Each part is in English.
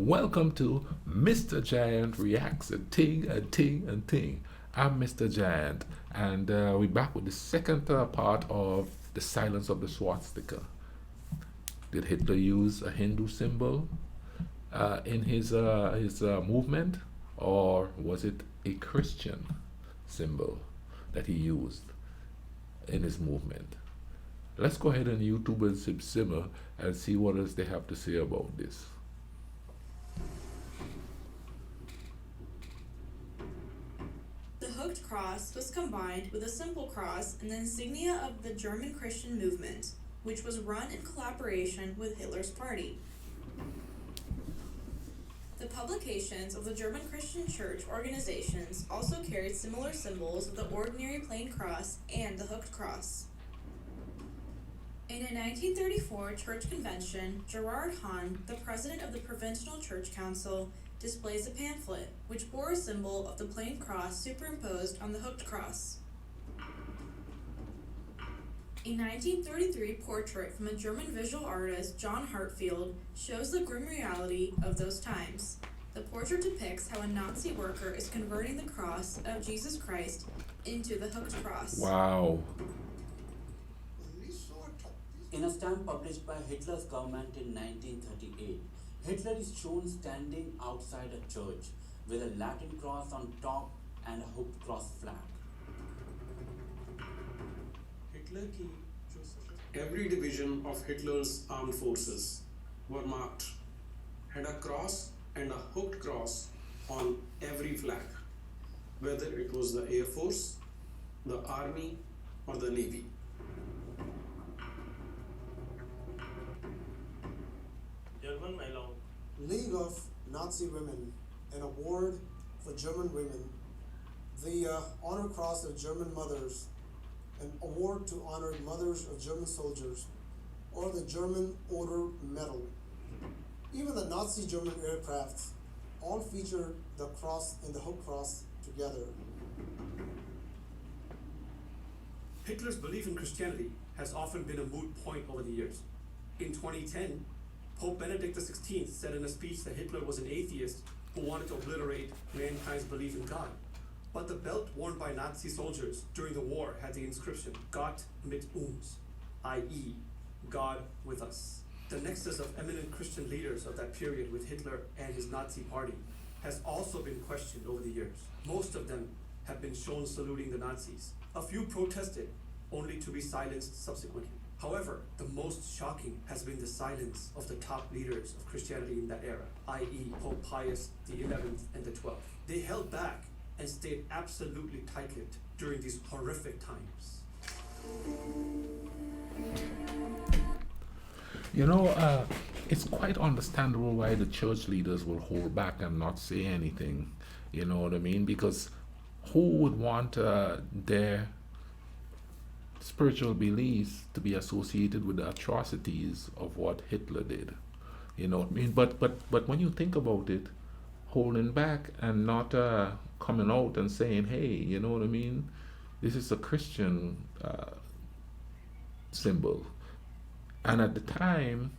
Welcome to Mr. Giant Reacts a Ting and Ting and Ting. I'm Mr. Giant, and we're back with the second part of the Silence of the Swastika. Did Hitler use a Hindu symbol in his movement, or was it a Christian symbol that he used in his movement? Let's go ahead and YouTube and simmer and see what else they have to say about this. The hooked cross was combined with a simple cross and the insignia of the German Christian movement, which was run in collaboration with Hitler's party. The publications of the German Christian Church organizations also carried similar symbols of the ordinary plain cross and the hooked cross. In a 1934 church convention, Gerard Hahn, the president of the Provincial Church Council, displays a pamphlet which bore a symbol of the plain cross superimposed on the hooked cross. A 1933 portrait from a German visual artist, John Hartfield, shows the grim reality of those times. The portrait depicts how a Nazi worker is converting the cross of Jesus Christ into the hooked cross. Wow. In a stamp published by Hitler's government in 1938, Hitler is shown standing outside a church with a Latin cross on top and a hooked cross flag. Every division of Hitler's armed forces were marked, had a cross and a hooked cross on every flag, whether it was the Air Force, the Army, or the Navy. League of Nazi Women, an award for German women, the Honor Cross of German Mothers, an award to honor mothers of German soldiers, or the German Order Medal. Even the Nazi German aircraft all feature the cross and the hook cross together. Hitler's belief in Christianity has often been a moot point over the years. In 2010, Pope Benedict XVI said in a speech that Hitler was an atheist who wanted to obliterate mankind's belief in God. But the belt worn by Nazi soldiers during the war had the inscription, Gott mit uns, i.e., God with us. The nexus of eminent Christian leaders of that period with Hitler and his Nazi party has also been questioned over the years. Most of them have been shown saluting the Nazis. A few protested, only to be silenced subsequently. However, the most shocking has been the silence of the top leaders of Christianity in that era, i.e. Pope Pius XI and the XII. They held back and stayed absolutely tight-lipped during these horrific times. You know, it's quite understandable why the church leaders will hold back and not say anything. You know what I mean? Because who would want their spiritual beliefs to be associated with the atrocities of what Hitler did? You know what I mean? But when you think about it, holding back and not coming out and saying, hey, you know what I mean? This is a Christian symbol. And at the time,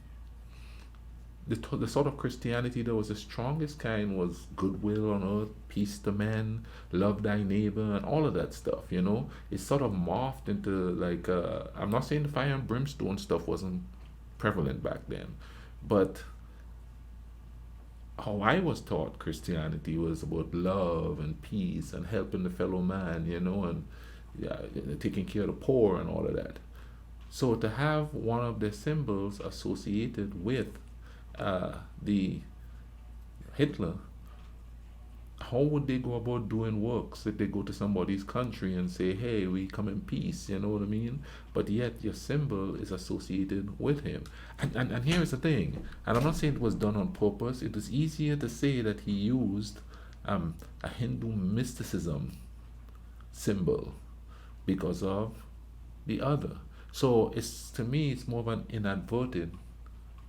the sort of Christianity that was the strongest kind was goodwill on earth, peace to men, love thy neighbor, and all of that stuff, you know. It sort of morphed into like, I'm not saying the fire and brimstone stuff wasn't prevalent back then, but how I was taught Christianity was about love and peace and helping the fellow man, you know, and taking care of the poor and all of that. So to have one of the symbols associated with the Hitler, how would they go about doing works if they go to somebody's country and say, hey, we come in peace, you know what I mean? But yet your symbol is associated with him. And here is the thing, and I'm not saying it was done on purpose. It was easier to say that he used a Hindu mysticism symbol because of the other. So it's, to me, it's more of an inadvertent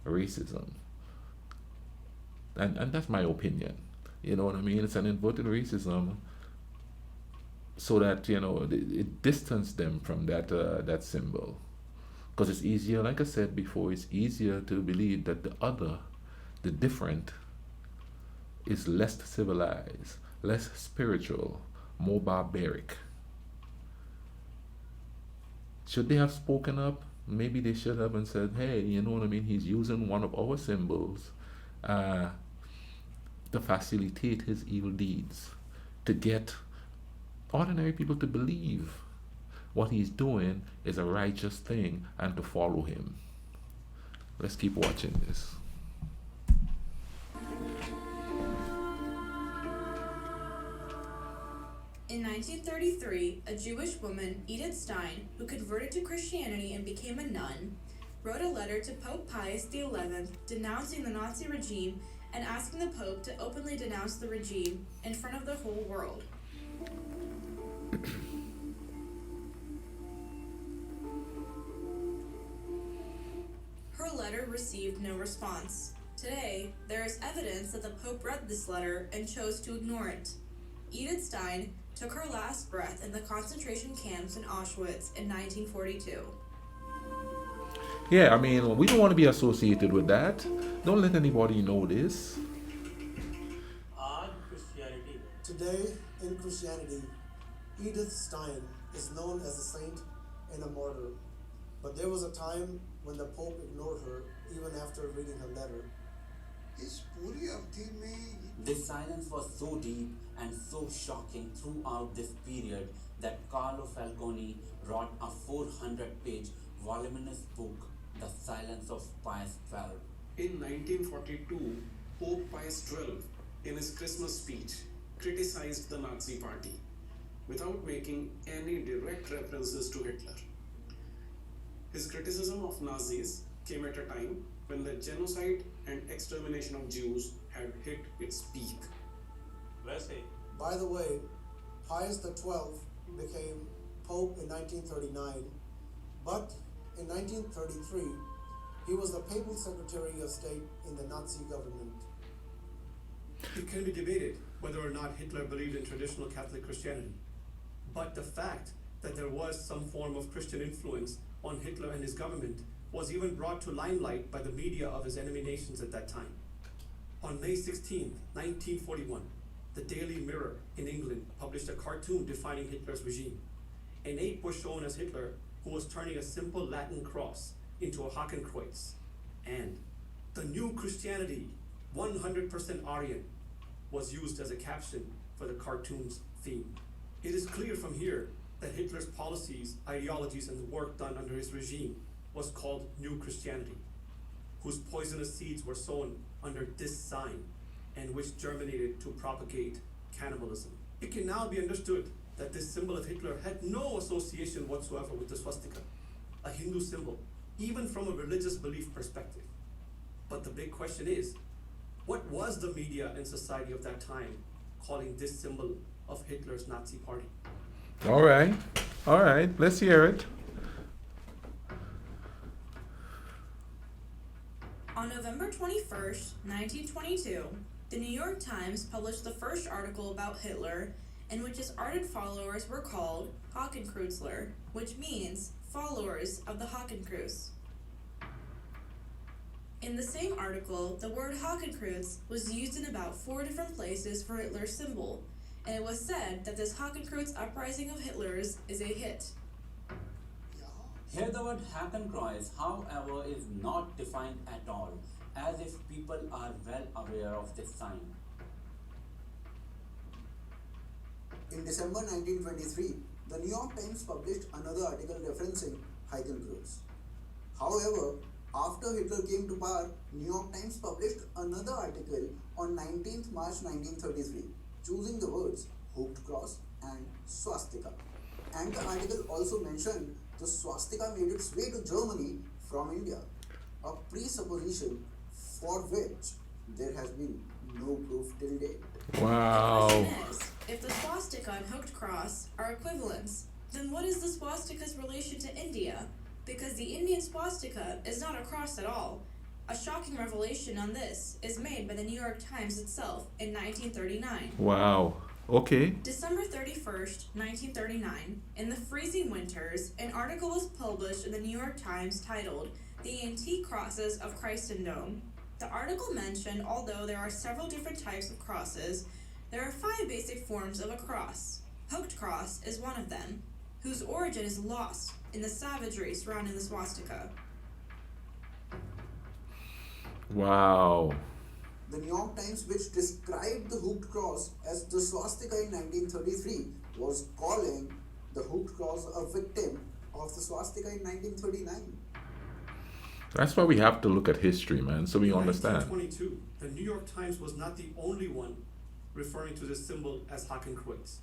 racism. And that's my opinion. You know what I mean? It's an inverted racism so that, you know, it distanced them from that symbol. Because it's easier, like I said before, it's easier to believe that the other, the different, is less civilized, less spiritual, more barbaric. Should they have spoken up? Maybe they should have and said, hey, you know what I mean? He's using one of our symbols uh, to facilitate his evil deeds, to get ordinary people to believe what he's doing is a righteous thing and to follow him. Let's keep watching this. In 1933, a Jewish woman, Edith Stein, who converted to Christianity and became a nun, wrote a letter to Pope Pius XI denouncing the Nazi regime and asking the Pope to openly denounce the regime in front of the whole world. Her letter received no response. Today, there is evidence that the Pope read this letter and chose to ignore it. Edith Stein took her last breath in the concentration camps in Auschwitz in 1942. Yeah, I mean, we don't want to be associated with that. Don't let anybody know this. Today, in Christianity, Edith Stein is known as a saint and a martyr. But there was a time when the Pope ignored her even after reading her letter. This silence was so deep and so shocking throughout this period that Carlo Falcone wrote a 400-page voluminous book, The Silence of Pius XII. In 1942, Pope Pius XII, in his Christmas speech, criticized the Nazi Party without making any direct references to Hitler. His criticism of Nazis came at a time when the genocide and extermination of Jews had hit its peak. By the way, Pius XII became Pope in 1939, but in 1933, he was the Papal Secretary of State in the Nazi government. It can be debated whether or not Hitler believed in traditional Catholic Christianity. But the fact that there was some form of Christian influence on Hitler and his government was even brought to limelight by the media of his enemy nations at that time. On May 16, 1941, the Daily Mirror in England published a cartoon defining Hitler's regime. An ape was shown as Hitler, who was turning a simple Latin cross into a Hakenkreuz. And the new Christianity, 100% Aryan, was used as a caption for the cartoon's theme. It is clear from here that Hitler's policies, ideologies, and the work done under his regime was called New Christianity, whose poisonous seeds were sown under this sign and which germinated to propagate cannibalism. It can now be understood that this symbol of Hitler had no association whatsoever with the swastika, a Hindu symbol, even from a religious belief perspective. But the big question is, what was the media and society of that time calling this symbol of Hitler's Nazi party? All right, let's hear it. On November 21st, 1922, the New York Times published the first article about Hitler, in which his ardent followers were called Hakenkreuzler, which means followers of the Hakenkreuz. In the same article, the word Hakenkreuz was used in about 4 different places for Hitler's symbol, and it was said that this Hakenkreuz uprising of Hitler's is a hit. Here the word Hakenkreuz, however, is not defined at all, as if people are well aware of this sign. In December 1923, the New York Times published another article referencing Hakenkreuz. However, after Hitler came to power, New York Times published another article on 19th March 1933, choosing the words hooked cross and swastika. And the article also mentioned the swastika made its way to Germany from India, a presupposition for which there has been no proof till date. Wow. The question is, if the swastika and hooked cross are equivalents, then what is the swastika's relation to India? Because the Indian swastika is not a cross at all. A shocking revelation on this is made by the New York Times itself in 1939. Wow. Okay. December 31st, 1939, in the freezing winters, an article was published in the New York Times titled "The Antique Crosses of Christendom." The article mentioned although there are several different types of crosses, there are 5 basic forms of a cross. Hooked cross is one of them, whose origin is lost in the savagery surrounding the swastika. Wow. The New York Times, which described the hooked cross as the swastika in 1933, was calling the hooked cross a victim of the swastika in 1939. That's why we have to look at history, man, so we In understand. 1922, the New York Times was not the only one referring to this symbol as Hakenkreuz.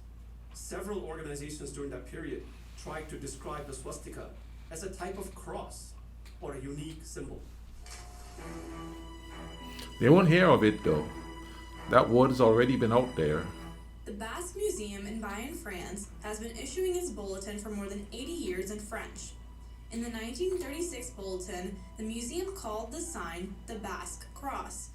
Several organizations during that period tried to describe the swastika as a type of cross or a unique symbol. They won't hear of it though. That word has already been out there. The Basque Museum in Bayonne, France, has been issuing its bulletin for more than 80 years in French. In the 1936 bulletin, the museum called the sign the Basque Cross.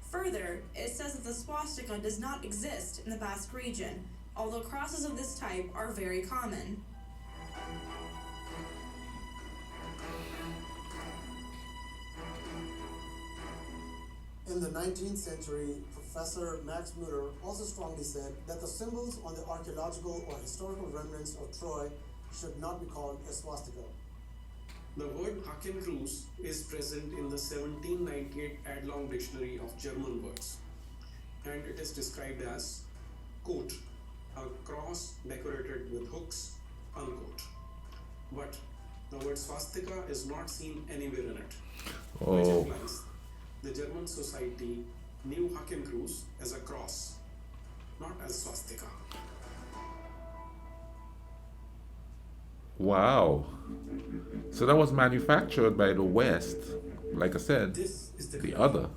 Further, it says that the swastika does not exist in the Basque region, although crosses of this type are very common. In the 19th century, Professor Max Muller also strongly said that the symbols on the archaeological or historical remnants of Troy should not be called a swastika. The word Hakenkreuz is present in the 1798 Adlong Dictionary of German Words, and it is described as, quote, a cross decorated with hooks, unquote. But the word swastika is not seen anywhere in it, which Oh, implies the German society knew Hakenkreuz as a cross, not as swastika. wow. So that was manufactured by the West, like I said, This is the the question. other.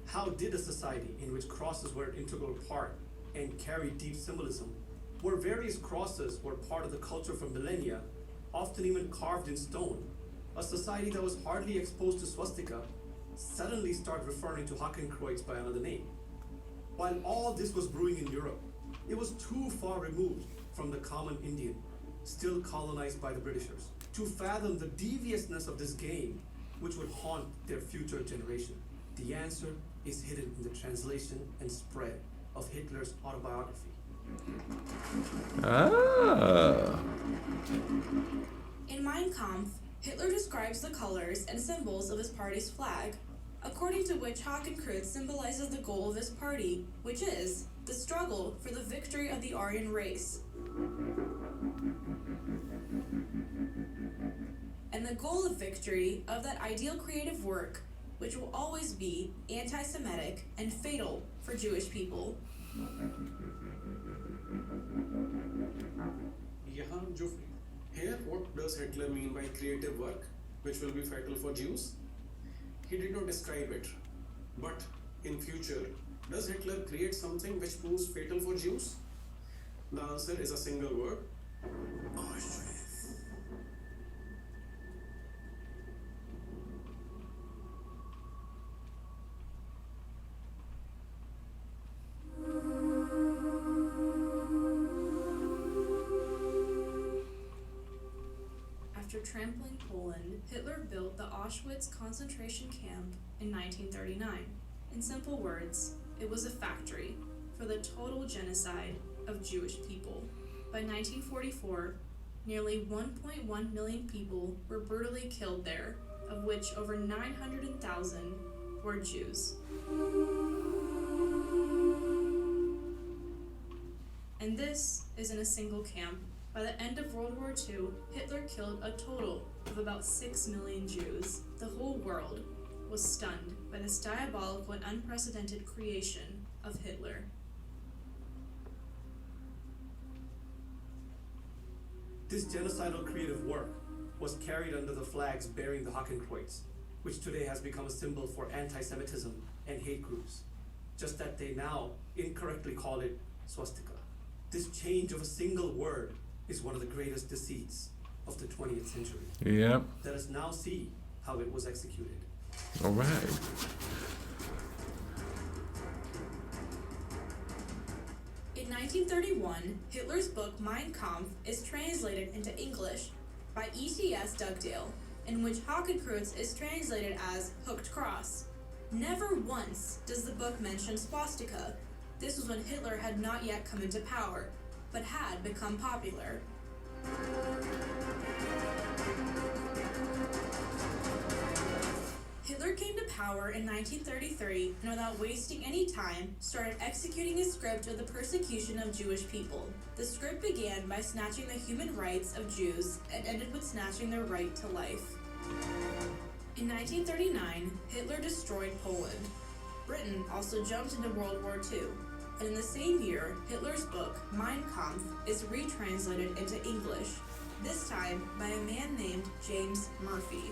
How did a society in which crosses were an integral part and carried deep symbolism, where various crosses were part of the culture for millennia, often even carved in stone, a society that was hardly exposed to swastika, suddenly start referring to Hakenkreuz by another name? While all this was brewing in Europe, it was too far removed from the common Indian, still colonized by the Britishers, to fathom the deviousness of this game, which would haunt their future generation. The answer is hidden in the translation and spread of Hitler's autobiography. Ah. In Mein Kampf, Hitler describes the colors and symbols of his party's flag, according to which Hakenkreuz symbolizes the goal of his party, which is the struggle for the victory of the Aryan race. And the goal of victory of that ideal creative work, which will always be anti-Semitic and fatal for Jewish people. Here, what does Hitler mean by creative work, which will be fatal for Jews? He did not describe it. But in future, does Hitler create something which proves fatal for Jews? The answer is a single word: Auschwitz. After trampling Poland, Hitler built the Auschwitz concentration camp in 1939. In simple words, it was a factory for the total genocide of Jewish people. By 1944, nearly 1.1 million people were brutally killed there, of which over 900,000 were Jews. And this is in a single camp. By the end of World War II, Hitler killed a total of about 6 million Jews. The whole world was stunned by this diabolical and unprecedented creation of Hitler. This genocidal creative work was carried under the flags bearing the Hakenkreuz, which today has become a symbol for anti-Semitism and hate groups, just that they now incorrectly call it swastika. This change of a single word is one of the greatest deceits of the 20th century. Yep. Let us now see how it was executed. All right. In 1931, Hitler's book Mein Kampf is translated into English by E.T.S. Dugdale, in which Hakenkreuz is translated as hooked cross. Never once does the book mention swastika. This was when Hitler had not yet come into power, but had become popular. Hitler came to power in 1933 and without wasting any time, started executing a script of the persecution of Jewish people. The script began by snatching the human rights of Jews and ended with snatching their right to life. In 1939, Hitler destroyed Poland. Britain also jumped into World War II, and in the same year, Hitler's book, Mein Kampf, is retranslated into English, this time by a man named James Murphy.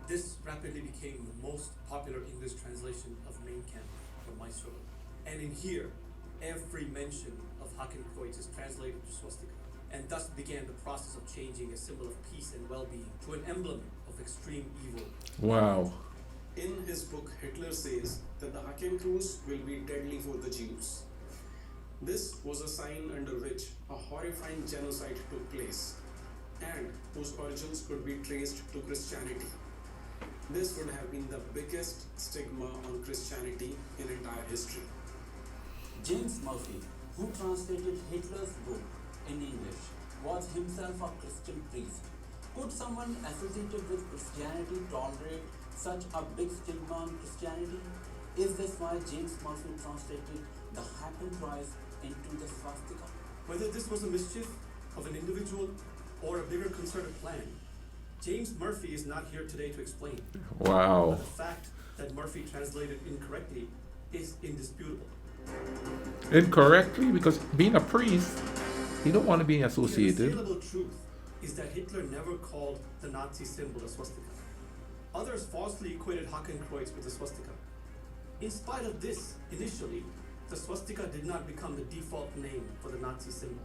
This rapidly became the most popular English translation of Mein Kampf or Maestro. And in here, every mention of Hakenkreuz is translated to swastika, and thus began the process of changing a symbol of peace and well-being to an emblem of extreme evil. Wow. In his book, Hitler says that the Hakenkreuz will be deadly for the Jews. This was a sign under which a horrifying genocide took place, and whose origins could be traced to Christianity. This would have been the biggest stigma on Christianity in entire history. James Murphy, who translated Hitler's book in English, was himself a Christian priest. Could someone associated with Christianity tolerate such a big stigma on Christianity? Is this why James Murphy translated the Hakenkreuz into the swastika? Whether this was a mischief of an individual or a bigger concerted plan, James Murphy is not here today to explain. Wow. But the fact that Murphy translated incorrectly is indisputable. Incorrectly? Because being a priest, you don't want to be The associated. unassailable truth is that Hitler never called the Nazi symbol a swastika. Others falsely equated Hakenkreuz with the swastika. In spite of this, initially, the swastika did not become the default name for the Nazi symbol.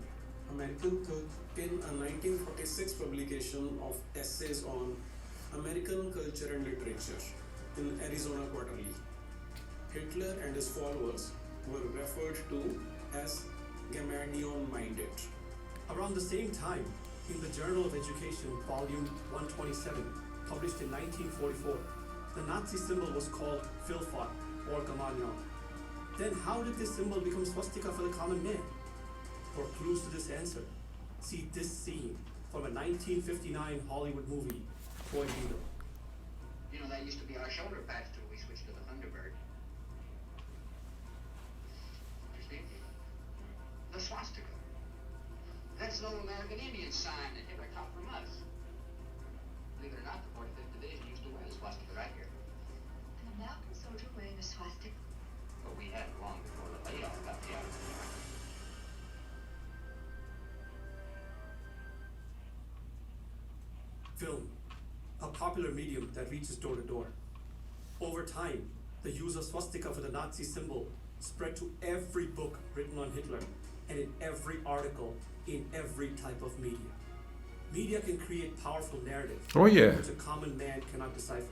American Cook, in a 1946 publication of essays on American culture and literature in Arizona Quarterly, Hitler and his followers were referred to as Gamadion-minded. Around the same time, in the Journal of Education, volume 127, published in 1944, the Nazi symbol was called Filfot or Gamadion. Then how did this symbol become swastika for the common man? For clues to this answer, see this scene from a 1959 Hollywood movie, Boy Beetle. You know, that used to be our shoulder patch till we switched to the Thunderbird. Understand? The swastika. That's an old American Indian sign that Hitler caught from us. Believe it or not, the 45th Division used to wear the swastika right here. An American soldier wearing a swastika? But we had it long before the layoff got the out. Film, a popular medium that reaches door to door. Over time, the use of swastika for the Nazi symbol spread to every book written on Hitler and in every article in every type of media. Media can create powerful narratives Oh, yeah. which a common man cannot decipher.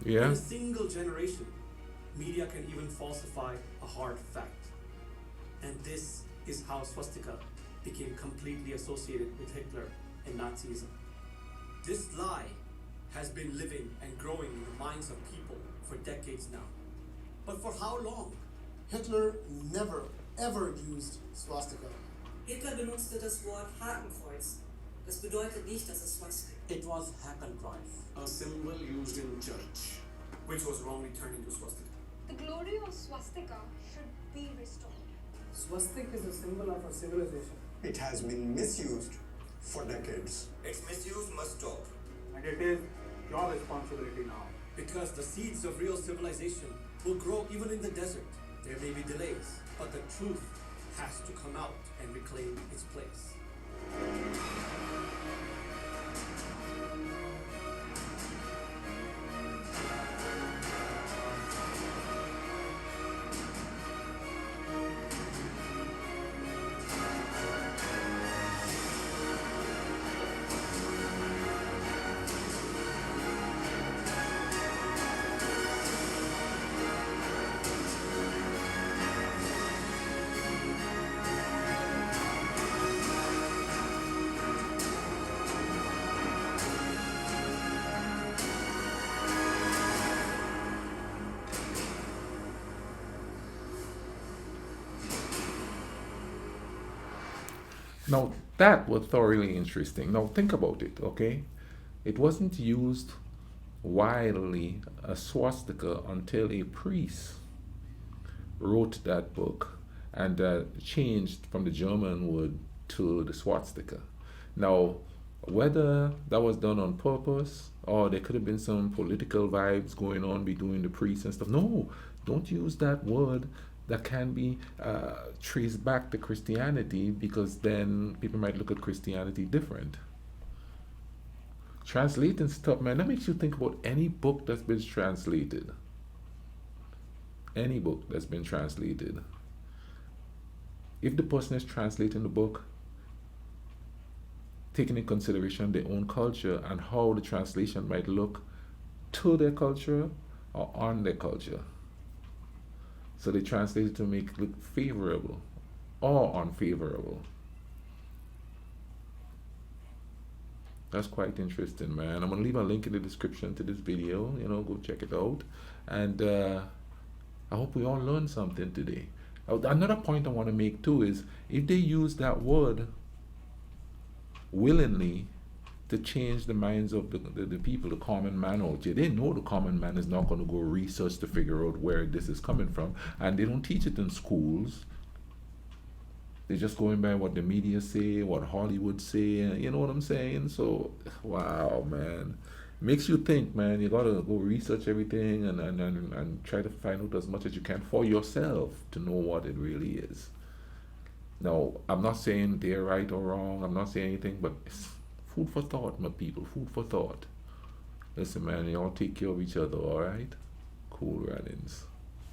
In Yeah. a single generation, media can even falsify a hard fact. And this is how swastika became completely associated with Hitler and Nazism. This lie has been living and growing in the minds of people for decades now. But for how long? Hitler never, ever used swastika. Hitler benutzte das Wort Hakenkreuz. Das bedeutet nicht, dass es Swastika. It was Hakenkreuz. A symbol used in church. Which was wrongly turned into swastika. The glory of swastika should be restored. Swastika is a symbol of a civilization. It has been misused for decades. Its misuse must stop. And it is your responsibility now. Because the seeds of real civilization will grow even in the desert. There may be delays, but the truth has to come out and reclaim its place. Now, that was thoroughly interesting. Now, think about it, okay? It wasn't used widely as swastika until a priest wrote that book and changed from the German word to the swastika. Now, whether that was done on purpose or there could have been some political vibes going on between the priests and stuff. No, don't use that word that can be traced back to Christianity, because then people might look at Christianity different. Translating stuff, man, that makes you think about any book that's been translated. Any book that's been translated. If the person is translating the book, taking in consideration their own culture and how the translation might look to their culture or on their culture. So they translate it to make it look favorable or unfavorable. That's quite interesting, man. I'm going to leave a link in the description to this video. Go check it out. And I hope we all learned something today. Another point I want to make too is, if they use that word willingly to change the minds of the people, the common man out here, they know the common man is not going to go research to figure out where this is coming from. And they don't teach it in schools. They're just going by what the media say, what Hollywood say, you know what I'm saying? So, wow, man. Makes you think, man. You gotta go research everything and try to find out as much as you can for yourself to know what it really is. Now, I'm not saying they're right or wrong. I'm not saying anything, but it's food for thought, my people. Food for thought. Listen, man, y'all take care of each other, alright? Cool runnings.